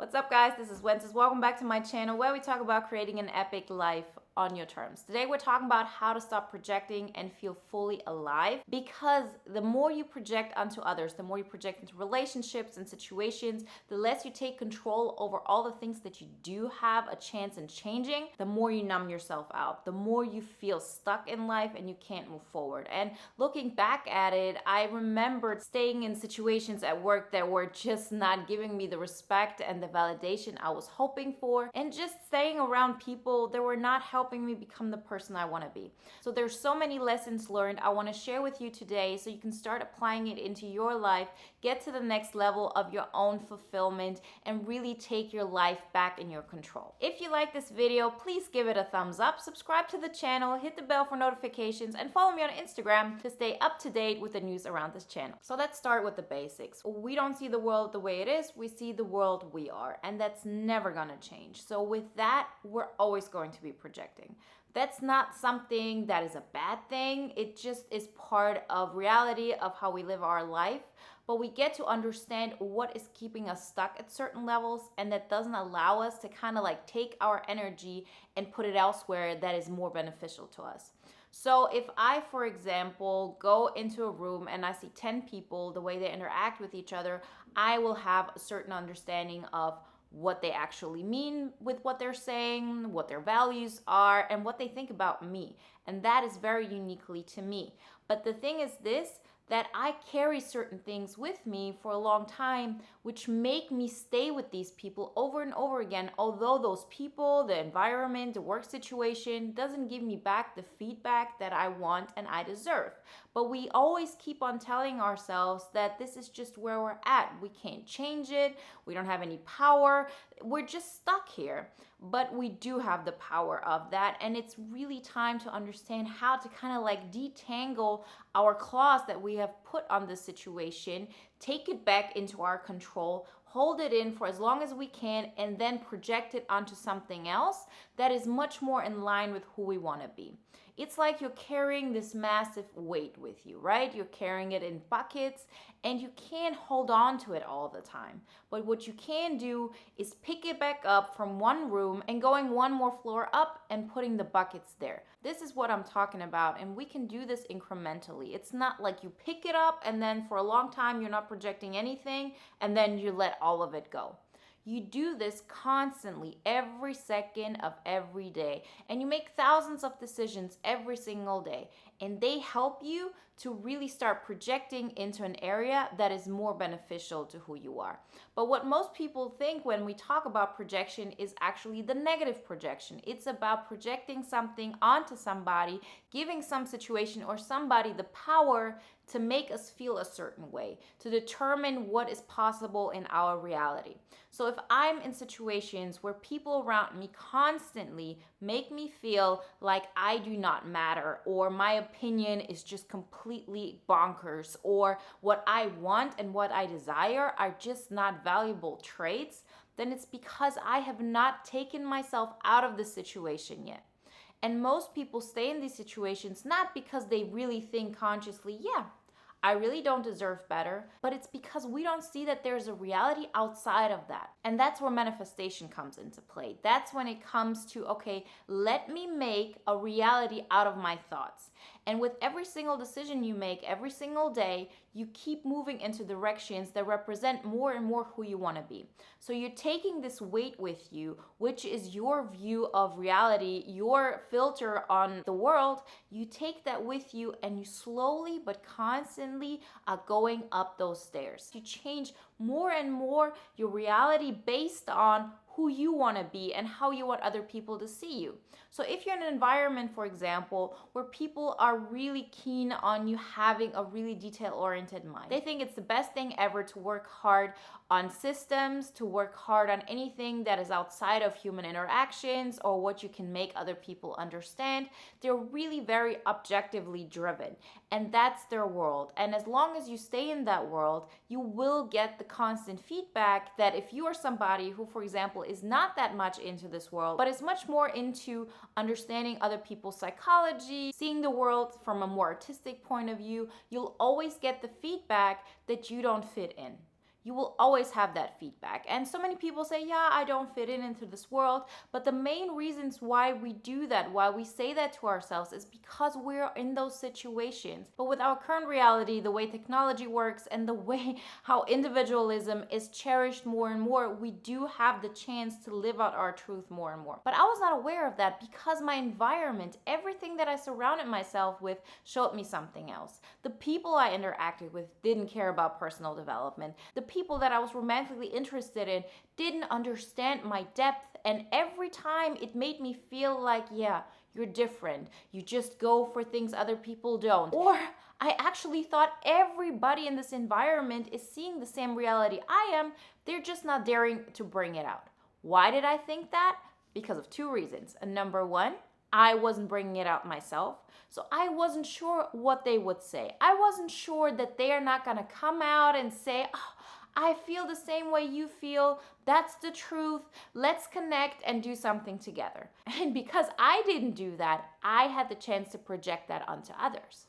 What's up, guys? This is Wenzes. Welcome back to my channel where we talk about creating an epic life on your terms. Today we're talking about how to stop projecting and feel fully alive, because the more you project onto others, the more you project into relationships and situations, the less you take control over all the things that you do have a chance in changing, the more you numb yourself out, the more you feel stuck in life and you can't move forward. And looking back at it, I remembered staying in situations at work that were just not giving me the respect and the validation I was hoping for, and just staying around people that were not helping me become the person I want to be. So there's so many lessons learned I want to share with you today so you can start applying it into your life, get to the next level of your own fulfillment, and really take your life back in your control. If you like this video, please give it a thumbs up, subscribe to the channel, hit the bell for notifications, and follow me on Instagram to stay up to date with the news around this channel. So let's start with the basics. We don't see the world the way it is, we see the world we are, and that's never gonna change. So with that, we're always going to be projecting. That's not something that is a bad thing. It just is part of reality of how we live our life. But we get to understand what is keeping us stuck at certain levels, and that doesn't allow us to kind of like take our energy and put it elsewhere that is more beneficial to us. So if I, for example, go into a room and I see 10 people, the way they interact with each other, I will have a certain understanding of what they actually mean with what they're saying, what their values are, and what they think about me. And that is very uniquely to me. But the thing is this, that I carry certain things with me for a long time, which make me stay with these people over and over again, although those people, the environment, the work situation doesn't give me back the feedback that I want and I deserve. But we always keep on telling ourselves that this is just where we're at. We can't change it. We don't have any power. We're just stuck here. But we do have the power of that. And it's really time to understand how to kind of like detangle our claws that we have put on this situation, take it back into our control, hold it in for as long as we can, and then project it onto something else that is much more in line with who we want to be. It's like you're carrying this massive weight with you, right? You're carrying it in buckets and you can't hold on to it all the time. But what you can do is pick it back up from one room and going one more floor up and putting the buckets there. This is what I'm talking about, and we can do this incrementally. It's not like you pick it up and then for a long time you're not projecting anything and then you let all of it go. You do this constantly, every second of every day, and you make thousands of decisions every single day, and they help you to really start projecting into an area that is more beneficial to who you are. But what most people think when we talk about projection is actually the negative projection. It's about projecting something onto somebody, giving some situation or somebody the power to make us feel a certain way, to determine what is possible in our reality. So if I'm in situations where people around me constantly make me feel like I do not matter, or my opinion is just completely bonkers, or what I want and what I desire are just not valuable traits, then it's because I have not taken myself out of the situation yet. And most people stay in these situations not because they really think consciously, yeah, I really don't deserve better, but it's because we don't see that there's a reality outside of that. And that's where manifestation comes into play. That's when it comes to, okay, let me make a reality out of my thoughts. And with every single decision you make every single day, you keep moving into directions that represent more and more who you want to be. So you're taking this weight with you, which is your view of reality, your filter on the world. You take that with you and you slowly but constantly are going up those stairs. You change more and more your reality based on who you want to be and how you want other people to see you. So if you're in an environment, for example, where people are really keen on you having a really detail-oriented mind, they think it's the best thing ever to work hard on systems, to work hard on anything that is outside of human interactions or what you can make other people understand. They're really very objectively driven, and that's their world. And as long as you stay in that world, you will get the constant feedback that if you are somebody who, for example, is not that much into this world, but is much more into understanding other people's psychology, seeing the world from a more artistic point of view, you'll always get the feedback that you don't fit in. you will always have that feedback. And so many people say, yeah, I don't fit in into this world. But the main reasons why we do that, why we say that to ourselves, is because we're in those situations. But with our current reality, the way technology works and the way how individualism is cherished more and more, we do have the chance to live out our truth more and more. But I was not aware of that because my environment, everything that I surrounded myself with, showed me something else. The people I interacted with didn't care about personal development. The people that I was romantically interested in didn't understand my depth, and every time it made me feel like, yeah, you're different. You just go for things other people don't. Or I actually thought everybody in this environment is seeing the same reality I am. They're just not daring to bring it out. Why did I think that? Because of two reasons. And number one, I wasn't bringing it out myself. So I wasn't sure what they would say. I wasn't sure that they are not going to come out and say, oh, I feel the same way you feel. That's the truth. Let's connect and do something together. And because I didn't do that, I had the chance to project that onto others.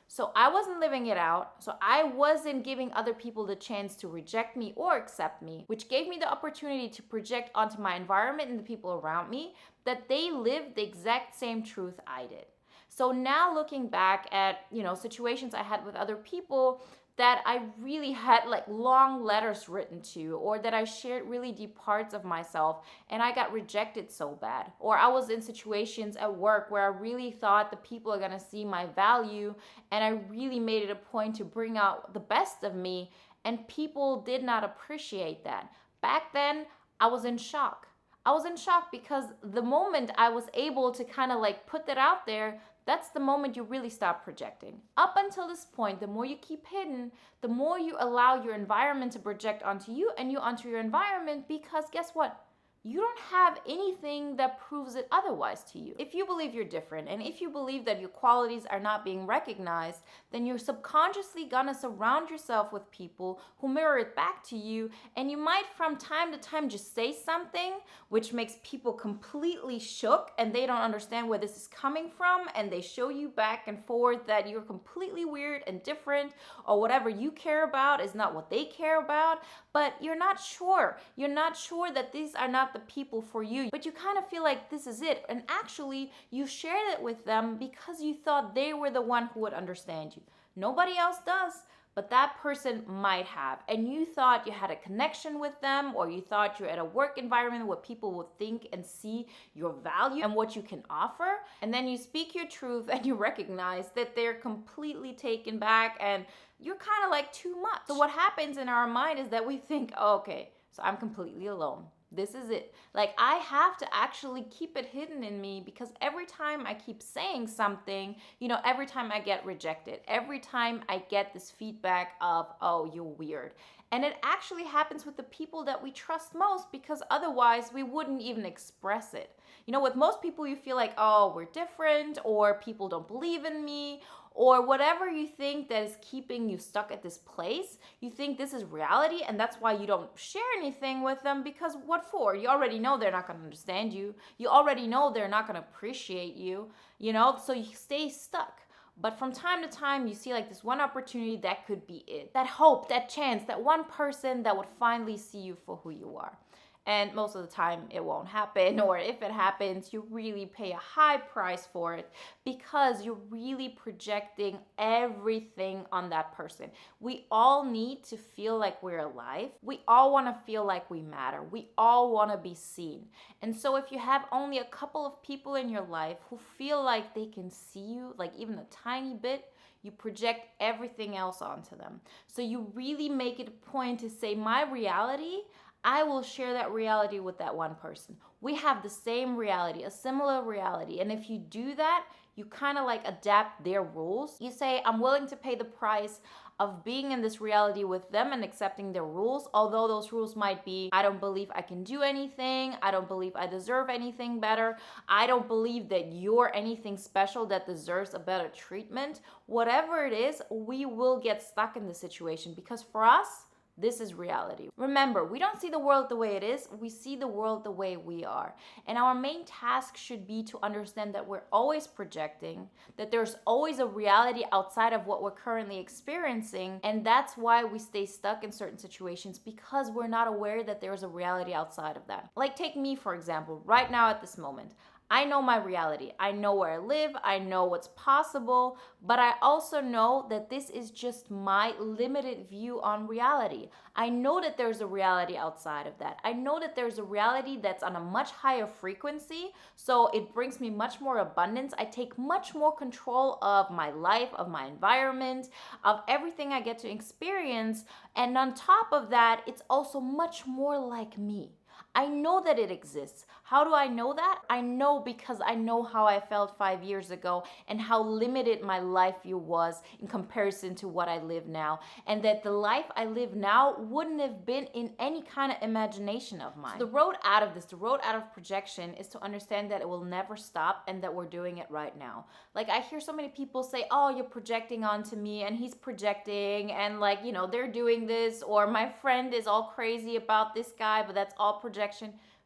So I wasn't living it out. So I wasn't giving other people the chance to reject me or accept me, which gave me the opportunity to project onto my environment and the people around me that they lived the exact same truth I did. So now looking back at, situations I had with other people that I really had like long letters written to, or that I shared really deep parts of myself and I got rejected so bad. Or I was in situations at work where I really thought the people are gonna see my value and I really made it a point to bring out the best of me, and people did not appreciate that. Back then, I was in shock. I was in shock because the moment I was able to kind of like put that out there, that's the moment you really stop projecting. Up until this point, the more you keep hidden, the more you allow your environment to project onto you and you onto your environment, because guess what? You don't have anything that proves it otherwise to you. If you believe you're different, and if you believe that your qualities are not being recognized, then you're subconsciously gonna surround yourself with people who mirror it back to you, and you might from time to time just say something which makes people completely shook and they don't understand where this is coming from, and they show you back and forth that you're completely weird and different, or whatever you care about is not what they care about, but you're not sure. You're not sure that these are not the people for you, but you kind of feel like this is it. And actually, you shared it with them because you thought they were the one who would understand you. Nobody else does, but that person might have. And you thought you had a connection with them, or you thought you're at a work environment where people would think and see your value and what you can offer. And then you speak your truth and you recognize that they're completely taken back and you're kind of like too much. So what happens in our mind is that we think, oh, okay, so I'm completely alone. This is it. Like, I have to actually keep it hidden in me, because every time I keep saying something, every time I get rejected, every time I get this feedback of, oh, you're weird. And it actually happens with the people that we trust most, because otherwise we wouldn't even express it. With most people, you feel like, oh, we're different, or people don't believe in me, or whatever you think that is keeping you stuck at this place. You think this is reality, and that's why you don't share anything with them, because what for? You already know they're not going to understand you. You already know they're not going to appreciate you, so you stay stuck. But from time to time, you see like this one opportunity that could be it. That hope, that chance, that one person that would finally see you for who you are. And most of the time it won't happen, or if it happens, you really pay a high price for it, because you're really projecting everything on that person. We all need to feel like we're alive. We all want to feel like we matter. We all want to be seen. And so if you have only a couple of people in your life who feel like they can see you, like even a tiny bit, you project everything else onto them. So you really make it a point to say, my reality, I will share that reality with that one person. We have the same reality, a similar reality. And if you do that, you kind of like adapt their rules. You say, I'm willing to pay the price of being in this reality with them and accepting their rules, although those rules might be, I don't believe I can do anything. I don't believe I deserve anything better. I don't believe that you're anything special that deserves a better treatment. Whatever it is, we will get stuck in the situation, because for us, This is reality. Remember, we don't see the world the way it is, we see the world the way we are. And our main task should be to understand that we're always projecting, that there's always a reality outside of what we're currently experiencing. And that's why we stay stuck in certain situations, because we're not aware that there's a reality outside of that. Like, take me, for example, right now at this moment. I know my reality. I know where I live. I know what's possible. But I also know that this is just my limited view on reality. I know that there's a reality outside of that. I know that there's a reality that's on a much higher frequency. So it brings me much more abundance. I take much more control of my life, of my environment, of everything I get to experience. And on top of that, it's also much more like me. I know that it exists. How do I know that? I know because I know how I felt 5 years ago and how limited my life view was in comparison to what I live now. And that the life I live now wouldn't have been in any kind of imagination of mine. So the road out of this, the road out of projection, is to understand that it will never stop and that we're doing it right now. Like, I hear so many people say, oh, you're projecting onto me and he's projecting and, like, you know, they're doing this, or my friend is all crazy about this guy, but that's all projection.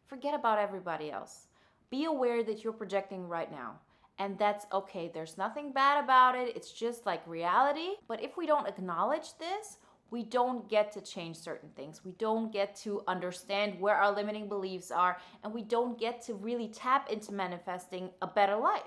Forget about everybody else. Be aware that you're projecting right now. And that's okay. There's nothing bad about it. It's just like reality. But if we don't acknowledge this, we don't get to change certain things. We don't get to understand where our limiting beliefs are, and we don't get to really tap into manifesting a better life.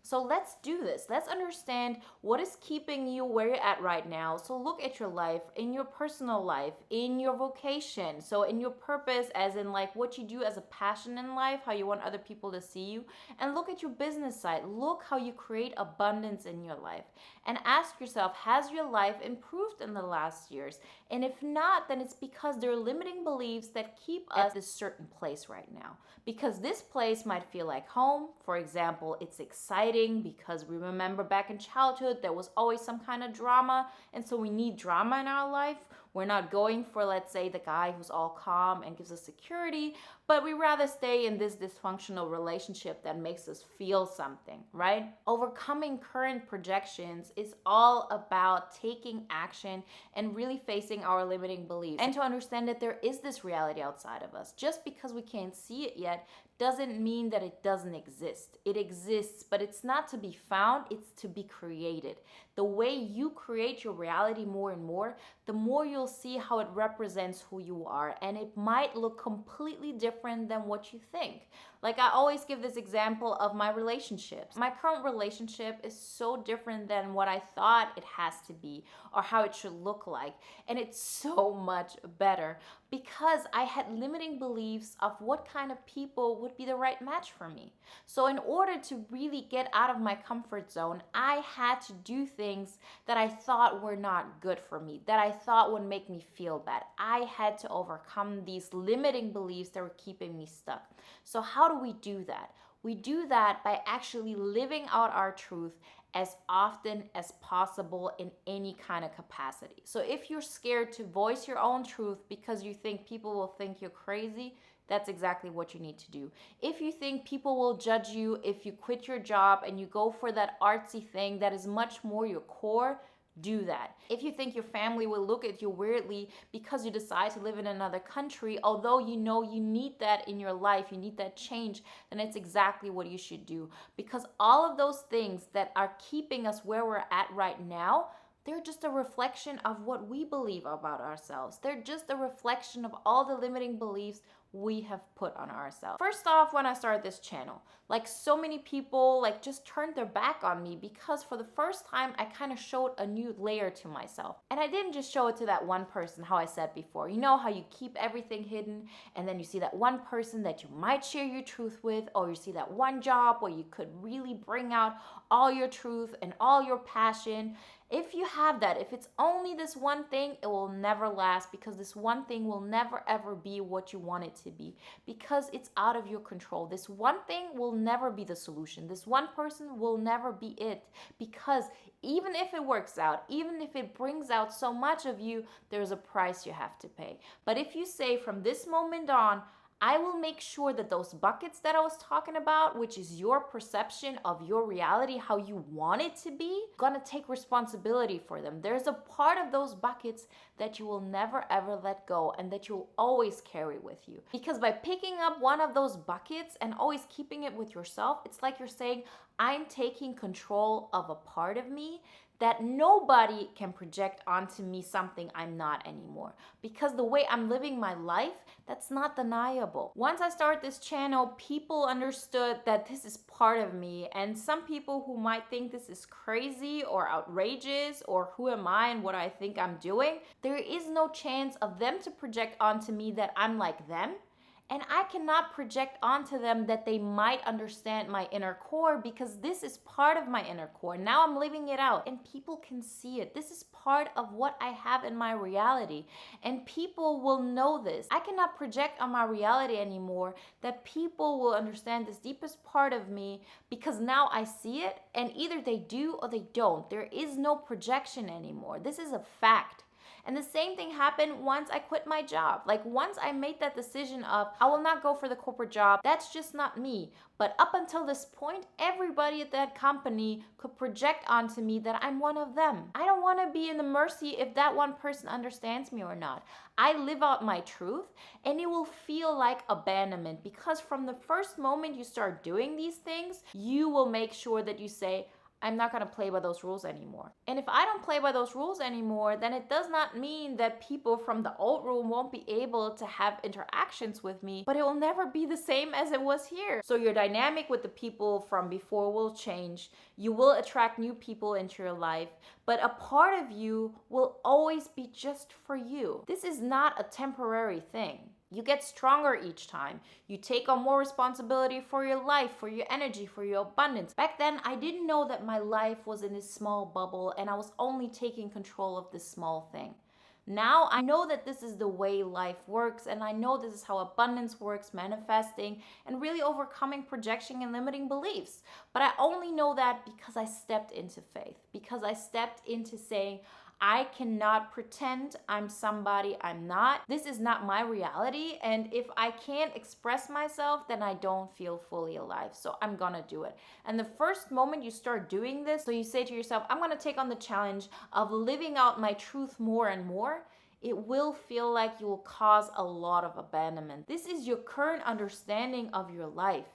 So let's do this. Let's understand what is keeping you where you're at right now. So look at your life, in your personal life, in your vocation. So in your purpose, as in like what you do as a passion in life, how you want other people to see you. And look at your business side. Look how you create abundance in your life. And ask yourself, has your life improved in the last years? And if not, then it's because there are limiting beliefs that keep us at this certain place right now. Because this place might feel like home. For example, it's exciting because we remember back in childhood there was always some kind of drama, and so we need drama in our life. We're not going for, let's say, the guy who's all calm and gives us security, but we rather stay in this dysfunctional relationship that makes us feel something, right? Overcoming current projections is all about taking action and really facing our limiting beliefs, and to understand that there is this reality outside of us. Just because we can't see it yet doesn't mean that it doesn't exist. It exists, but it's not to be found, it's to be created. The way you create your reality more and more, the more you'll see how it represents who you are. And it might look completely different than what you think. Like, I always give this example of my relationships. My current relationship is so different than what I thought it has to be or how it should look like. And it's so much better because I had limiting beliefs of what kind of people would be the right match for me. So in order to really get out of my comfort zone, I had to do things that I thought were not good for me, that I thought would make me feel bad. I had to overcome these limiting beliefs that were keeping me stuck. So how do we do that? We do that by actually living out our truth as often as possible in any kind of capacity. So if you're scared to voice your own truth because you think people will think you're crazy, that's exactly what you need to do. If you think people will judge you if you quit your job and you go for that artsy thing that is much more your core, do that. If you think your family will look at you weirdly because you decide to live in another country, although you know you need that in your life, you need that change, then it's exactly what you should do. Because all of those things that are keeping us where we're at right now, they're just a reflection of what we believe about ourselves. They're just a reflection of all the limiting beliefs we have put on ourselves. First off, when I started this channel, like, so many people like just turned their back on me because for the first time I kind of showed a new layer to myself. And I didn't just show it to that one person, how I said before. You know how you keep everything hidden and then you see that one person that you might share your truth with, or you see that one job where you could really bring out all your truth and all your passion. If you have that, if it's only this one thing, it will never last, because this one thing will never ever be what you want it to be, because it's out of your control. This one thing will never be the solution. This one person will never be it, because even if it works out, even if it brings out so much of you, there's a price you have to pay. But if you say from this moment on, I will make sure that those buckets that I was talking about, which is your perception of your reality, how you want it to be, gonna take responsibility for them. There's a part of those buckets that you will never ever let go and that you'll always carry with you. Because by picking up one of those buckets and always keeping it with yourself, it's like you're saying, I'm taking control of a part of me that nobody can project onto me something I'm not anymore. Because the way I'm living my life, that's not deniable. Once I started this channel, people understood that this is part of me. And some people who might think this is crazy or outrageous or who am I and what I think I'm doing, there is no chance of them to project onto me that I'm like them. And I cannot project onto them that they might understand my inner core because this is part of my inner core. Now I'm living it out and people can see it. This is part of what I have in my reality and people will know this. I cannot project on my reality anymore that people will understand this deepest part of me because now I see it and either they do or they don't. There is no projection anymore. This is a fact. And the same thing happened once I quit my job. Like once I made that decision of, I will not go for the corporate job. That's just not me. But up until this point, everybody at that company could project onto me that I'm one of them. I don't want to be in the mercy if that one person understands me or not. I live out my truth and it will feel like abandonment because from the first moment you start doing these things, you will make sure that you say, I'm not going to play by those rules anymore. And if I don't play by those rules anymore, then it does not mean that people from the old room won't be able to have interactions with me, but it will never be the same as it was here. So your dynamic with the people from before will change. You will attract new people into your life, but a part of you will always be just for you. This is not a temporary thing. You get stronger each time. You take on more responsibility for your life, for your energy, for your abundance. Back then, I didn't know that my life was in this small bubble and I was only taking control of this small thing. Now I know that this is the way life works and I know this is how abundance works, manifesting and really overcoming projection and limiting beliefs. But I only know that because I stepped into faith, because I stepped into saying, I cannot pretend I'm somebody I'm not. This is not my reality. And if I can't express myself, then I don't feel fully alive. So I'm gonna do it. And the first moment you start doing this, so you say to yourself, I'm gonna take on the challenge of living out my truth more and more, it will feel like you will cause a lot of abandonment. This is your current understanding of your life.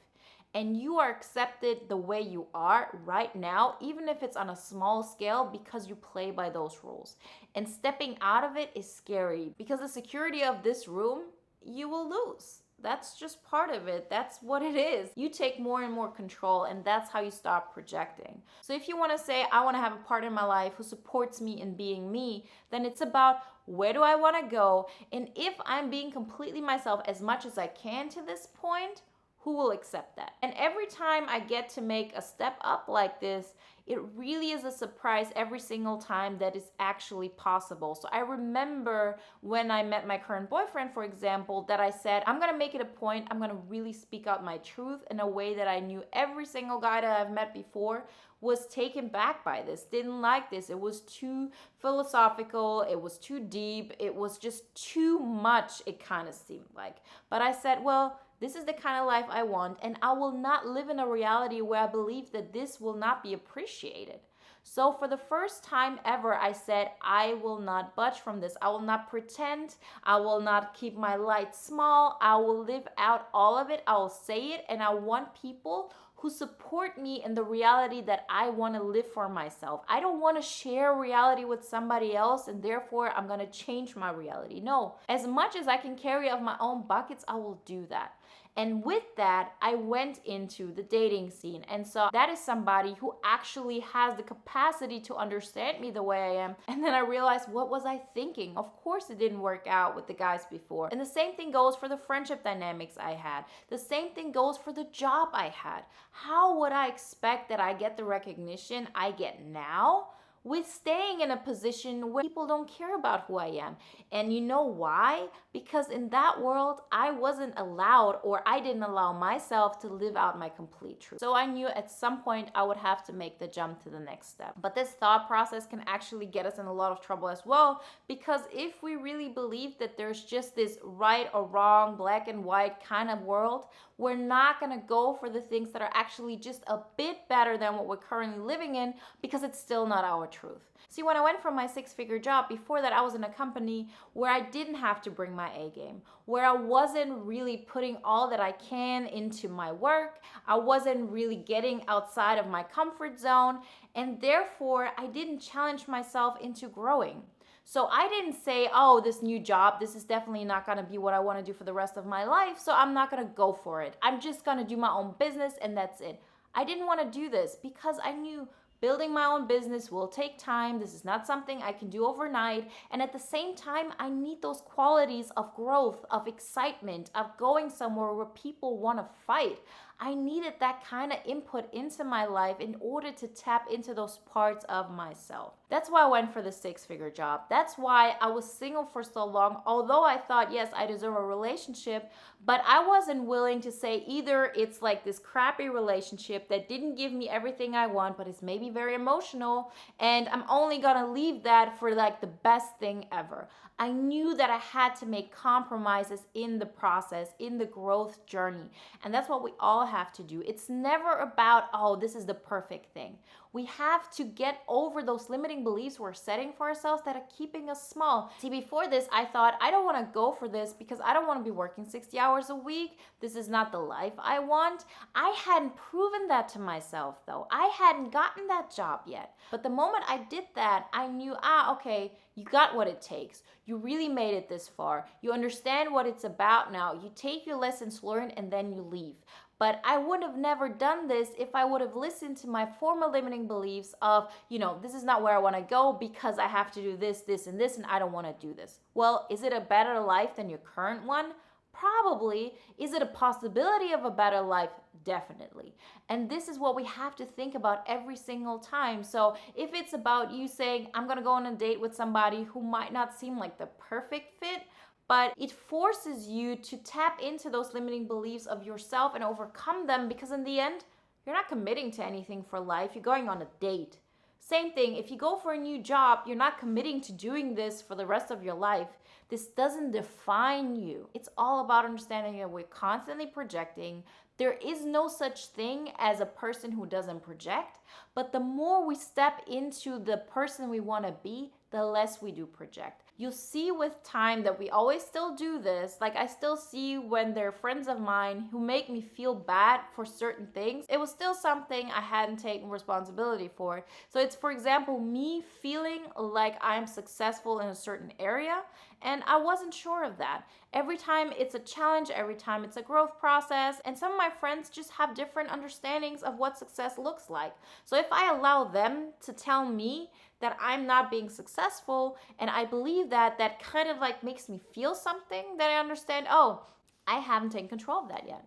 And you are accepted the way you are right now, even if it's on a small scale, because you play by those rules. And stepping out of it is scary because the security of this room, you will lose. That's just part of it. That's what it is. You take more and more control, and that's how you stop projecting. So if you want to say, I want to have a part in my life who supports me in being me, then it's about where do I want to go? And if I'm being completely myself as much as I can to this point, who will accept that? And every time I get to make a step up like this, it really is a surprise every single time that is actually possible. So I remember when I met my current boyfriend, for example, that I said, I'm gonna make it a point, I'm gonna really speak out my truth in a way that I knew every single guy that I've met before was taken back by this, didn't like this. It was too philosophical, it was too deep, it was just too much, it kind of seemed like. But I said, well, this is the kind of life I want, and I will not live in a reality where I believe that this will not be appreciated. So for the first time ever, I said, I will not budge from this. I will not pretend. I will not keep my light small. I will live out all of it. I will say it, and I want people who support me in the reality that I want to live for myself. I don't want to share reality with somebody else and therefore I'm going to change my reality. No, as much as I can carry of my own buckets, I will do that. And with that, I went into the dating scene. And so that is somebody who actually has the capacity to understand me the way I am. And then I realized, what was I thinking? Of course it didn't work out with the guys before. And the same thing goes for the friendship dynamics I had. The same thing goes for the job I had. How would I expect that I get the recognition I get now with staying in a position where people don't care about who I am. And you know why? Because in that world, I wasn't allowed, or I didn't allow myself to live out my complete truth. So I knew at some point I would have to make the jump to the next step. But this thought process can actually get us in a lot of trouble as well, because if we really believe that there's just this right or wrong, black and white kind of world, we're not going to go for the things that are actually just a bit better than what we're currently living in, because it's still not our truth. See, when I went from my 6-figure job, before that I was in a company where I didn't have to bring my A game, where I wasn't really putting all that I can into my work. I wasn't really getting outside of my comfort zone, and therefore I didn't challenge myself into growing. So I didn't say, oh, this new job, this is definitely not going to be what I want to do for the rest of my life, so I'm not going to go for it. I'm just going to do my own business and that's it. I didn't want to do this because I knew building my own business will take time. This is not something I can do overnight. And at the same time, I need those qualities of growth, of excitement, of going somewhere where people want to fight. I needed that kind of input into my life in order to tap into those parts of myself. That's why I went for the 6-figure job. That's why I was single for so long, although I thought, yes, I deserve a relationship, but I wasn't willing to say either it's like this crappy relationship that didn't give me everything I want, but it's maybe very emotional, and I'm only gonna leave that for like the best thing ever. I knew that I had to make compromises in the process, in the growth journey. And that's what we all have to do. It's never about, oh, this is the perfect thing. We have to get over those limiting beliefs we're setting for ourselves that are keeping us small. See, before this, I thought, I don't want to go for this because I don't want to be working 60 hours a week. This is not the life I want. I hadn't proven that to myself, though. I hadn't gotten that job yet. But the moment I did that, I knew, okay, you got what it takes. You really made it this far. You understand what it's about now. You take your lessons learned and then you leave. But I would have never done this if I would have listened to my former limiting beliefs of, this is not where I want to go because I have to do this, this, and this, and I don't want to do this. Well, is it a better life than your current one? Probably. Is it a possibility of a better life? Definitely. And this is what we have to think about every single time. So if it's about you saying, I'm going to go on a date with somebody who might not seem like the perfect fit, but it forces you to tap into those limiting beliefs of yourself and overcome them, because in the end, you're not committing to anything for life. You're going on a date. Same thing, if you go for a new job, you're not committing to doing this for the rest of your life. This doesn't define you. It's all about understanding that we're constantly projecting. There is no such thing as a person who doesn't project, but the more we step into the person we want to be, the less we do project. You'll see with time that we always still do this. Like, I still see when there are friends of mine who make me feel bad for certain things. It was still something I hadn't taken responsibility for. So it's, for example, me feeling like I'm successful in a certain area, and I wasn't sure of that. Every time it's a challenge, every time it's a growth process, and some of my friends just have different understandings of what success looks like. So if I allow them to tell me that I'm not being successful, and I believe that kind of like makes me feel something, that I understand, I haven't taken control of that yet.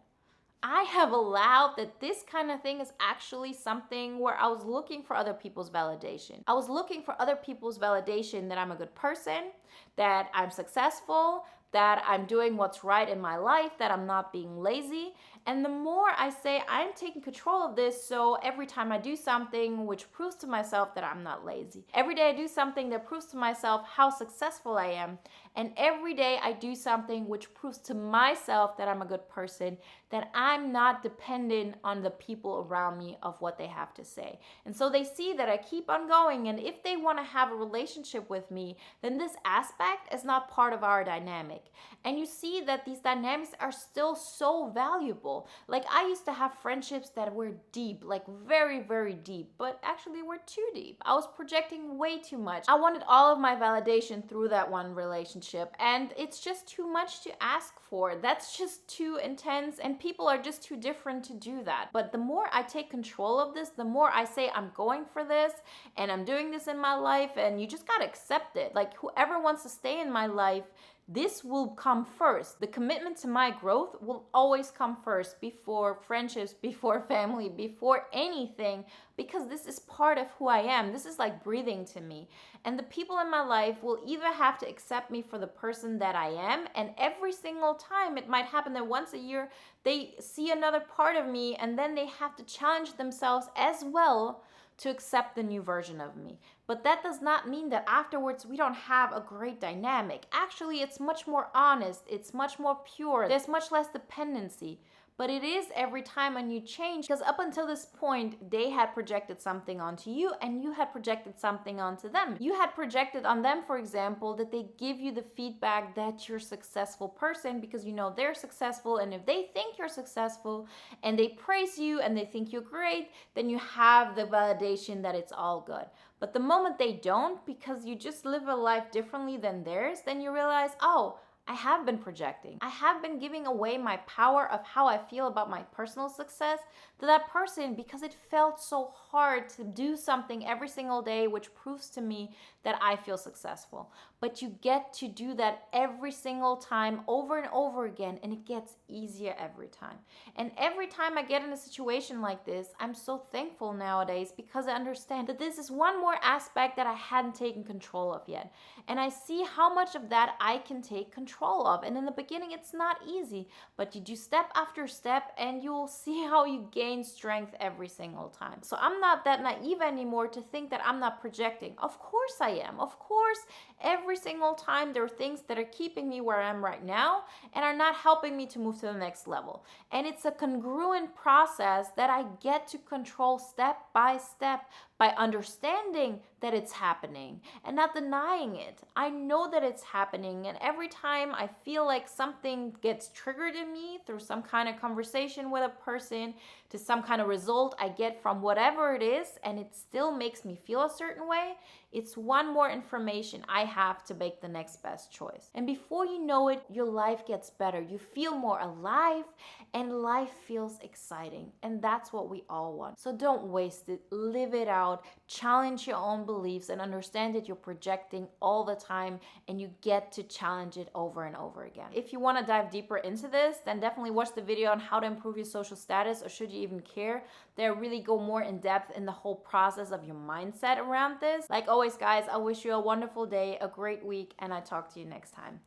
I have allowed that this kind of thing is actually something where I was looking for other people's validation. I was looking for other people's validation that I'm a good person, that I'm successful, that I'm doing what's right in my life, that I'm not being lazy. And the more I say I'm taking control of this, so every time I do something which proves to myself that I'm not lazy, every day I do something that proves to myself how successful I am, and every day I do something which proves to myself that I'm a good person, that I'm not dependent on the people around me of what they have to say. And so they see that I keep on going, and if they want to have a relationship with me, then this aspect is not part of our dynamic. And you see that these dynamics are still so valuable. Like, I used to have friendships that were deep, like very, very deep, but actually were too deep. I was projecting way too much. I wanted all of my validation through that one relationship, and it's just too much to ask for. That's just too intense, and people are just too different to do that. But the more I take control of this, the more I say I'm going for this, and I'm doing this in my life, and you just gotta accept it. Like, whoever wants to stay in my life, this will come first. The commitment to my growth will always come first, before friendships, before family, before anything, because this is part of who I am. This is like breathing to me. And the people in my life will either have to accept me for the person that I am, and every single time it might happen that once a year they see another part of me, and then they have to challenge themselves as well to accept the new version of me. But that does not mean that afterwards we don't have a great dynamic. Actually, it's much more honest, it's much more pure, there's much less dependency. But it is every time a new change, because up until this point, they had projected something onto you and you had projected something onto them. You had projected on them, for example, that they give you the feedback that you're a successful person because you know they're successful, and if they think you're successful and they praise you and they think you're great, then you have the validation that it's all good. But the moment they don't, because you just live a life differently than theirs, then you realize, oh, I have been projecting. I have been giving away my power of how I feel about my personal success to that person because it felt so hard to do something every single day which proves to me that I feel successful. But you get to do that every single time, over and over again, and it gets easier every time. And every time I get in a situation like this, I'm so thankful nowadays because I understand that this is one more aspect that I hadn't taken control of yet. And I see how much of that I can take control of. And in the beginning, it's not easy, but you do step after step and you'll see how you gain strength every single time. So I'm not that naive anymore to think that I'm not projecting. Of course I am. Of course, every single time there are things that are keeping me where I am right now and are not helping me to move to the next level. And it's a congruent process that I get to control step by step by understanding that it's happening and not denying it. I know that it's happening, and every time I feel like something gets triggered in me through some kind of conversation with a person, to some kind of result I get from whatever it is, and it still makes me feel a certain way, it's one more information I have to make the next best choice. And before you know it, your life gets better. You feel more alive and life feels exciting. And that's what we all want. So don't waste it. Live it out. Challenge your own beliefs and understand that you're projecting all the time and you get to challenge it over and over again. If you want to dive deeper into this, then definitely watch the video on how to improve your social status, or should you even care. They really go more in depth in the whole process of your mindset around this. Like always, guys, I wish you a wonderful day, a great week, and I talk to you next time.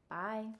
Bye.